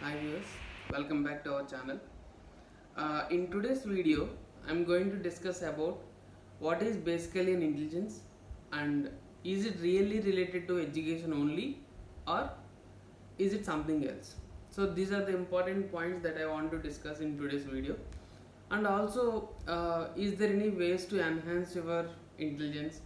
Hi viewers, welcome back to our channel. In today's video, I'm going to discuss about what is basically an intelligence and is it really related to education only or is it something else. So these are the important points that I want to discuss in today's video. And also, is there any ways to enhance your intelligence?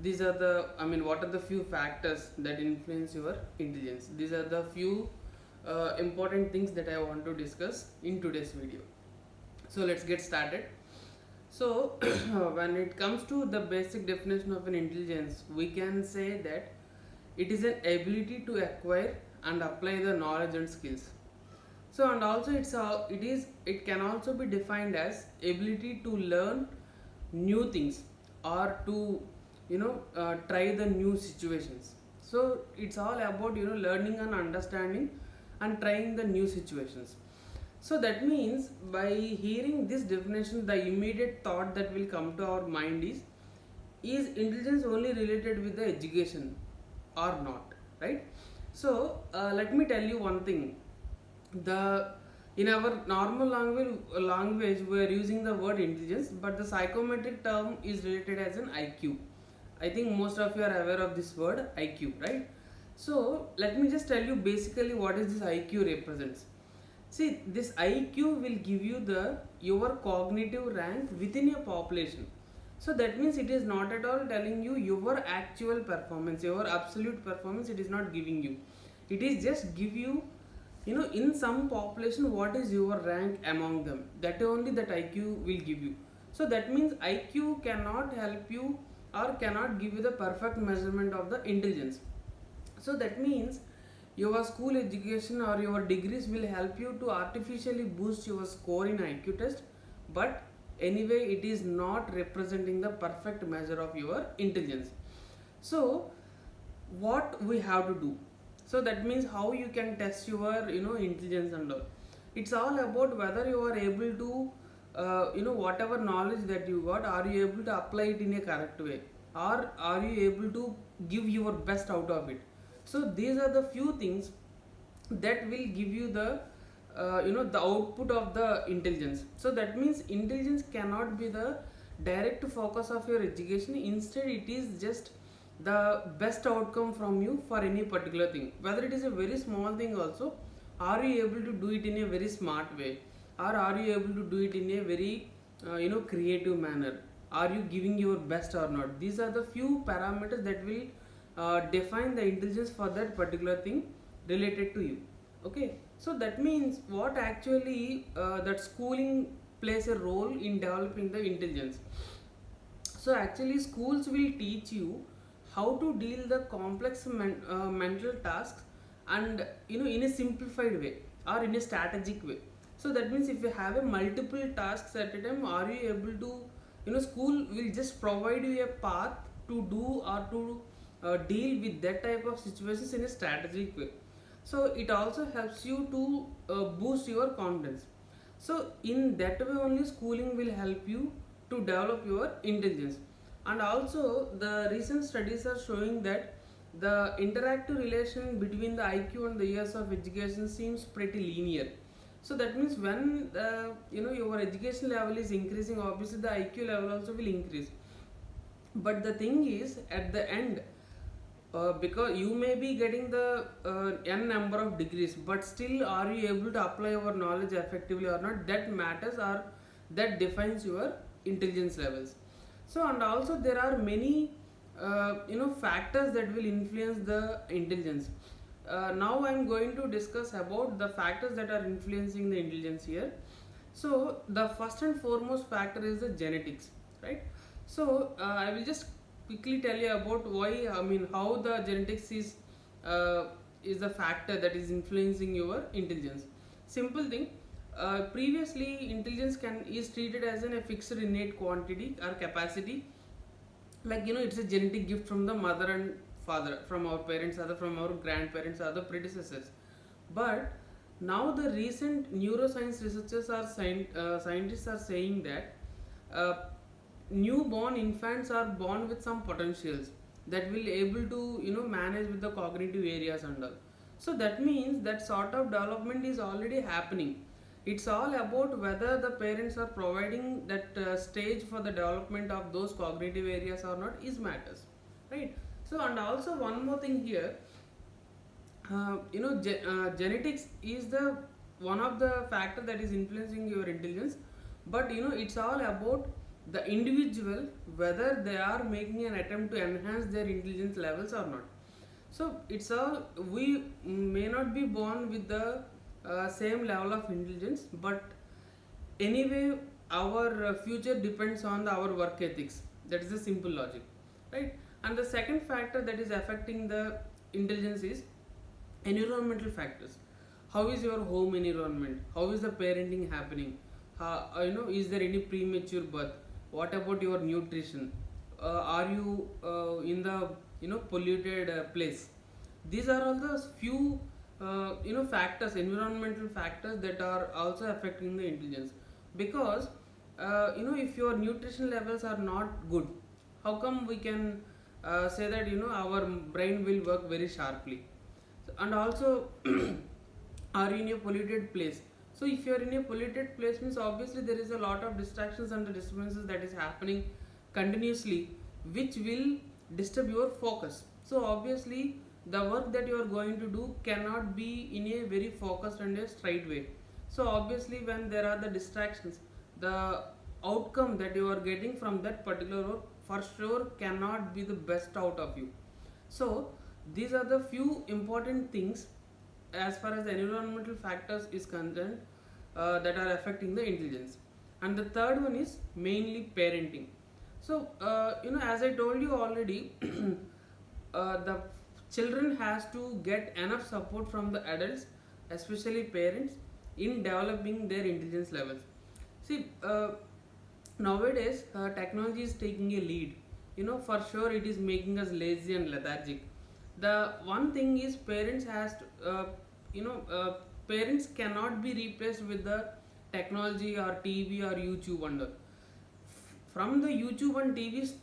These are the, what are the few factors that influence your intelligence? These are the few important things that I want to discuss in today's video. So let's get started. So when it comes to the basic definition of an intelligence, we can say that it is an ability to acquire and apply the knowledge and skills. So and also it can also be defined as ability to learn new things or to try the new situations. So it's all about learning and understanding and trying the new situations. So that means by hearing this definition, the immediate thought that will come to our mind is intelligence only related with the education or not, right? So let me tell you one thing. The In our normal language we are using the word intelligence, but the psychometric term is related as an IQ. I think most of you are aware of this word IQ, right? So let me just tell you basically what is this IQ represents. See, this IQ will give you the your cognitive rank within a population. So that means it is not at all telling you your actual performance, your absolute performance. It is not giving you. It is just give you, in some population, what is your rank among them. That only that IQ will give you. So that means IQ cannot help you or cannot give you the perfect measurement of the intelligence. So that means your school education or your degrees will help you to artificially boost your score in IQ test, but anyway it is not representing the perfect measure of your intelligence. So what we have to do, so that means how you can test your intelligence and all. It's all about whether you are able to whatever knowledge that you got, are you able to apply it in a correct way, or are you able to give your best out of it. So these are the few things that will give you the output of the intelligence. So that means intelligence cannot be the direct focus of your education. Instead it is just the best outcome from you for any particular thing, whether it is a very small thing also. Are you able to do it in a very smart way, or are you able to do it in a very creative manner? Are you giving your best or not? These are the few parameters that will define the intelligence for that particular thing related to you. Okay, so that means what actually that schooling plays a role in developing the intelligence. So actually schools will teach you how to deal the complex mental tasks, and in a simplified way or in a strategic way. So that means if you have a multiple tasks at a time, are you able to, school will just provide you a path to do or to deal with that type of situations in a strategic way. So it also helps you to boost your confidence. So in that way only schooling will help you to develop your intelligence. And also the recent studies are showing that the interactive relation between the IQ and the years of education seems pretty linear. So that means when your education level is increasing, obviously the IQ level also will increase. But the thing is, at the end, because you may be getting the n number of degrees, but still are you able to apply your knowledge effectively or not, that matters, or that defines your intelligence levels. So and also there are many factors that will influence the intelligence. Now I'm going to discuss about the factors that are influencing the intelligence here. So the first and foremost factor is the genetics, right? So I will just quickly tell you about why, how the genetics is the factor that is influencing your intelligence. Simple thing. Previously, intelligence is treated as a fixed innate quantity or capacity, like it's a genetic gift from the mother and father, from our parents, other from our grandparents, other predecessors. But now the recent neuroscience researchers are scientists are saying that uh, newborn infants are born with some potentials that will able to manage with the cognitive areas and all. So that means that sort of development is already happening. It's all about whether the parents are providing that stage for the development of those cognitive areas or not is matters, right? So and also one more thing here, genetics is the one of the factor that is influencing your intelligence, but it's all about the individual whether they are making an attempt to enhance their intelligence levels or not. So it's all, we may not be born with the same level of intelligence, but anyway our future depends on our work ethics. That is the simple logic, right? And the second factor that is affecting the intelligence is environmental factors. How is your home environment? How is the parenting happening? Is there any premature birth? What about your nutrition? Are you in the polluted place? These are all the few factors, environmental factors that are also affecting the intelligence. Because if your nutrition levels are not good, how come we can say that our brain will work very sharply? And also are in a polluted place. So if you are in a polluted place means obviously there is a lot of distractions and the disturbances that is happening continuously, which will disturb your focus. So obviously the work that you are going to do cannot be in a very focused and a straight way. So obviously when there are the distractions, the outcome that you are getting from that particular work for sure cannot be the best out of you. So these are the few important things as far as the environmental factors is concerned, that are affecting the intelligence. And the third one is mainly parenting. So as I told you already, the children has to get enough support from the adults, especially parents, in developing their intelligence levels. See, nowadays technology is taking a lead. For sure it is making us lazy and lethargic. The one thing is parents has to, parents cannot be replaced with the technology or TV or YouTube wonder. From the YouTube and TVs,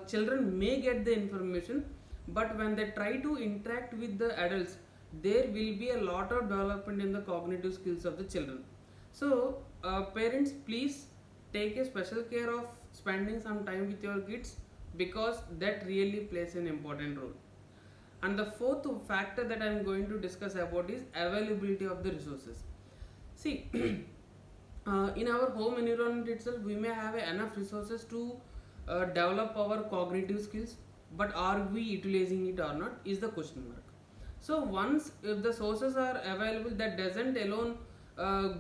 children may get the information, but when they try to interact with the adults, there will be a lot of development in the cognitive skills of the children. So parents, please take a special care of spending some time with your kids, because that really plays an important role. And the fourth factor that I am going to discuss about is availability of the resources. See, in our home environment itself, we may have enough resources to develop our cognitive skills, but are we utilizing it or not is the question mark. So once if the sources are available, that doesn't alone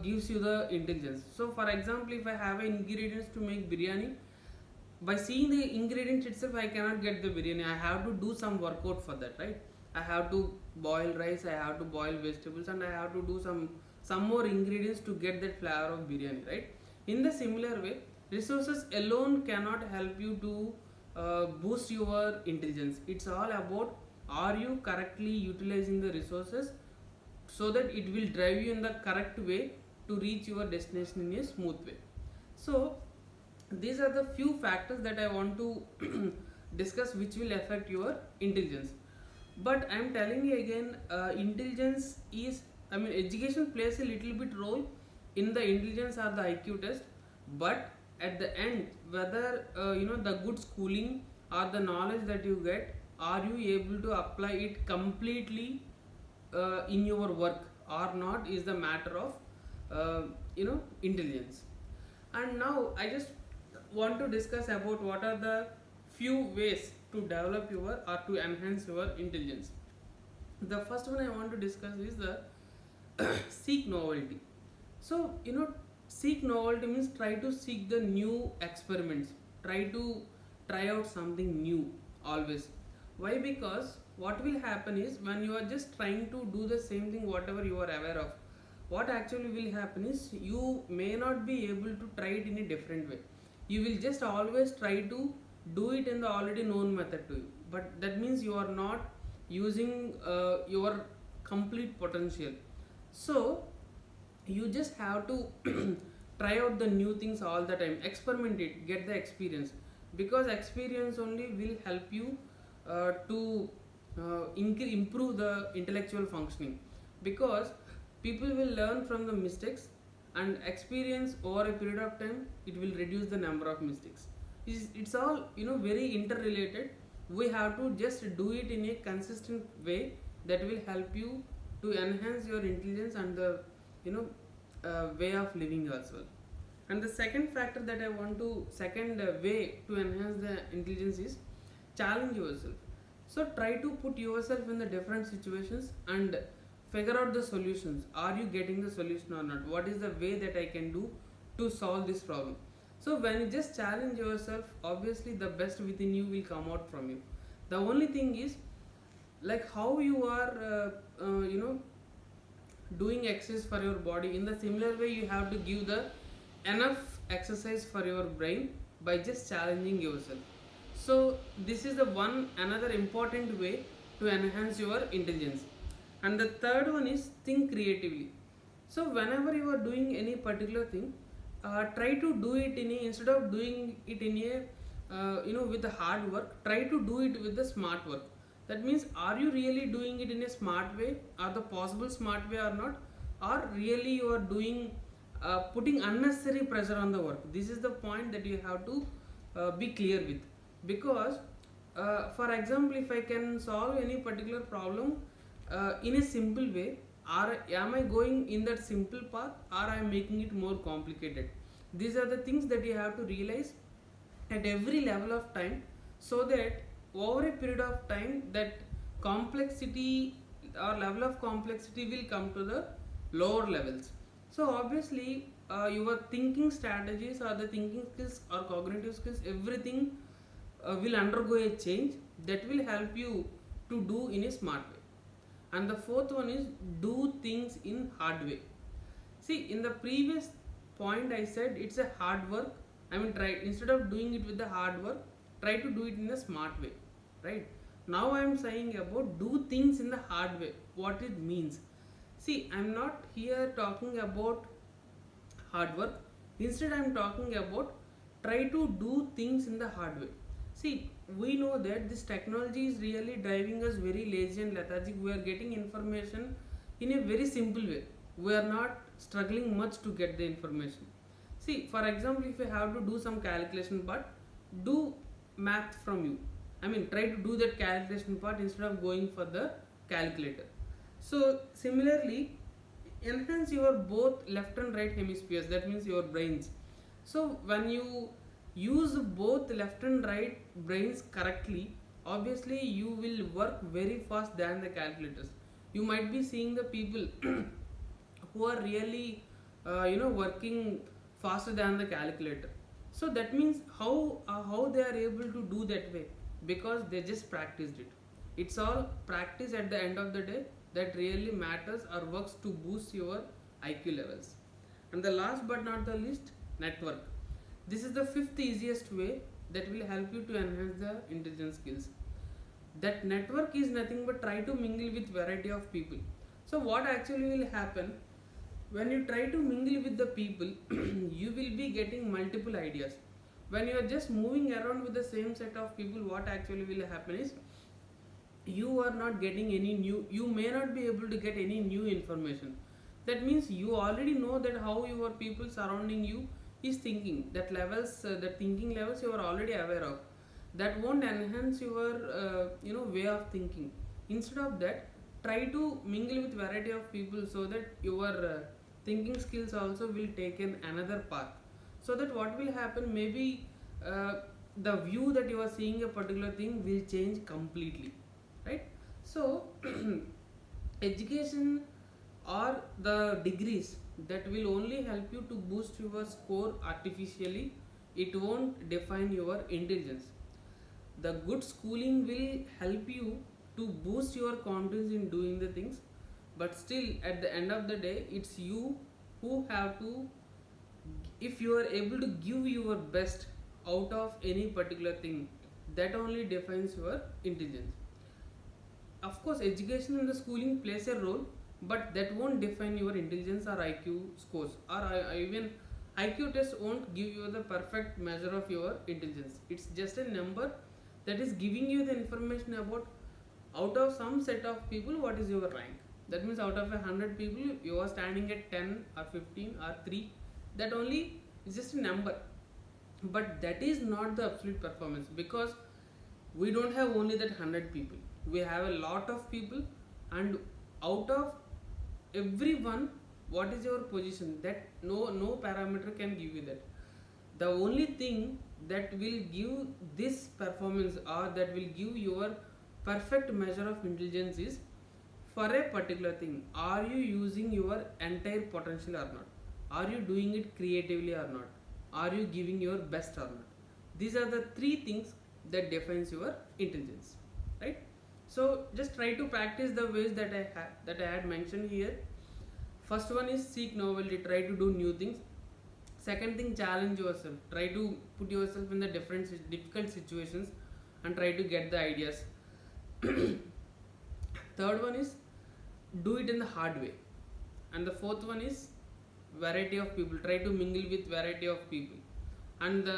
gives you the intelligence. So for example, if I have ingredients to make biryani, by seeing the ingredients itself I cannot get the biryani. I have to do some workout for that, right? I have to boil rice, I have to boil vegetables, and I have to do some more ingredients to get that flavor of biryani, right? In the similar way, resources alone cannot help you to boost your intelligence. It's all about, are you correctly utilizing the resources so that it will drive you in the correct way to reach your destination in a smooth way. So these are the few factors that I want to discuss, which will affect your intelligence. But I am telling you again, intelligence is, education plays a little bit role in the intelligence or the IQ test, but at the end, whether the good schooling or the knowledge that you get, are you able to apply it completely in your work or not, is the matter of intelligence. And now I just want to discuss about what are the few ways to develop your or to enhance your intelligence. The first one I want to discuss is the seek novelty. So seek novelty means try to seek the new experiments, try out something new always. Why? Because what will happen is, when you are just trying to do the same thing whatever you are aware of, what actually will happen is you may not be able to try it in a different way. You will just always try to do it in the already known method to you, but that means you are not using your complete potential. So you just have to try out the new things all the time, experiment it, get the experience, because experience only will help you to improve the intellectual functioning, because people will learn from the mistakes, and experience over a period of time it will reduce the number of mistakes. It's all very interrelated. We have to just do it in a consistent way that will help you to enhance your intelligence and the you know way of living as well. And the second factor that I want to second way to enhance the intelligence is challenge yourself. So try to put yourself in the different situations and figure out the solutions. Are you getting the solution or not? What is the way that I can do to solve this problem? So when you just challenge yourself, obviously the best within you will come out from you. The only thing is, like how you are doing exercise for your body, in the similar way you have to give the enough exercise for your brain by just challenging yourself. So this is the one another important way to enhance your intelligence. And the third one is think creatively. So whenever you are doing any particular thing, try to do it in a, instead of doing it in a with the hard work, try to do it with the smart work. That means, are you really doing it in a smart way, or the possible smart way or not, or really you are doing putting unnecessary pressure on the work. This is the point that you have to be clear with. Because for example, if I can solve any particular problem in a simple way, or am I going in that simple path, or I am making it more complicated? These are the things that you have to realize at every level of time, so that over a period of time that complexity or level of complexity will come to the lower levels. So obviously your thinking strategies or the thinking skills or cognitive skills, everything will undergo a change that will help you to do in a smart way. And the fourth one is do things in hard way. See, in the previous point I said it's a hard work. I mean, try, instead of doing it with the hard work, try to do it in a smart way, right? Now I am saying about do things in the hard way. What it means? See, I am not here talking about hard work. Instead, I am talking about try to do things in the hard way. See, we know that this technology is really driving us very lazy and lethargic. We are getting information in a very simple way. We are not struggling much to get the information. See, for example, if you have to do some calculation part, do math from you. I mean, try to do that calculation part instead of going for the calculator. So similarly, enhance your both left and right hemispheres. That means your brains. So when you use both left and right brains correctly, obviously you will work very fast than the calculators. You might be seeing the people who are really working faster than the calculator. So that means how they are able to do that way, because they just practiced it. It's all practice at the end of the day that really matters or works to boost your IQ levels. And the last but not the least, network. This is the fifth easiest way that will help you to enhance the intelligence skills. That network is nothing but try to mingle with variety of people. So what actually will happen when you try to mingle with the people, you will be getting multiple ideas. When you are just moving around with the same set of people, what actually will happen is you are not getting any new, you may not be able to get any new information. That means you already know that how your people surrounding you is thinking. That levels, the thinking levels you are already aware of. That won't enhance your way of thinking. Instead of that, try to mingle with variety of people so that your thinking skills also will take another path. So that what will happen, maybe the view that you are seeing a particular thing will change completely, right? So education or the degrees that will only help you to boost your score artificially. It won't define your intelligence. The good schooling will help you to boost your confidence in doing the things, but still at the end of the day it's you who have to, if you are able to give your best out of any particular thing, that only defines your intelligence. Of course, education and the schooling plays a role, but that won't define your intelligence or IQ scores, or even IQ test won't give you the perfect measure of your intelligence. It's just a number that is giving you the information about out of some set of people, what is your rank? That means out of 100 people, you are standing at 10 or 15 or 3. That only is just a number, but that is not the absolute performance, because we don't have only that 100 people, we have a lot of people, and out of everyone, what is your position? That no parameter can give you that. The only thing that will give this performance, or that will give your perfect measure of intelligence, is for a particular thing, are you using your entire potential or not? Are you doing it creatively or not? Are you giving your best or not? These are the three things that defines your intelligence, right? So just try to practice the ways that I had mentioned here. First one is seek novelty, try to do new things. Second thing, challenge yourself, try to put yourself in the difficult situations and try to get the ideas. Third one is do it in the hard way. And the fourth one is variety of people, try to mingle with variety of people. And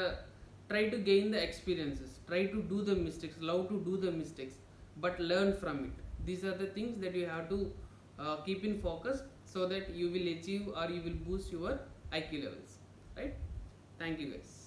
try to gain the experiences, try to do the mistakes, love to do the mistakes, but learn from it. These are the things that you have to keep in focus, so that you will achieve, or you will boost your IQ levels, right? Thank you guys.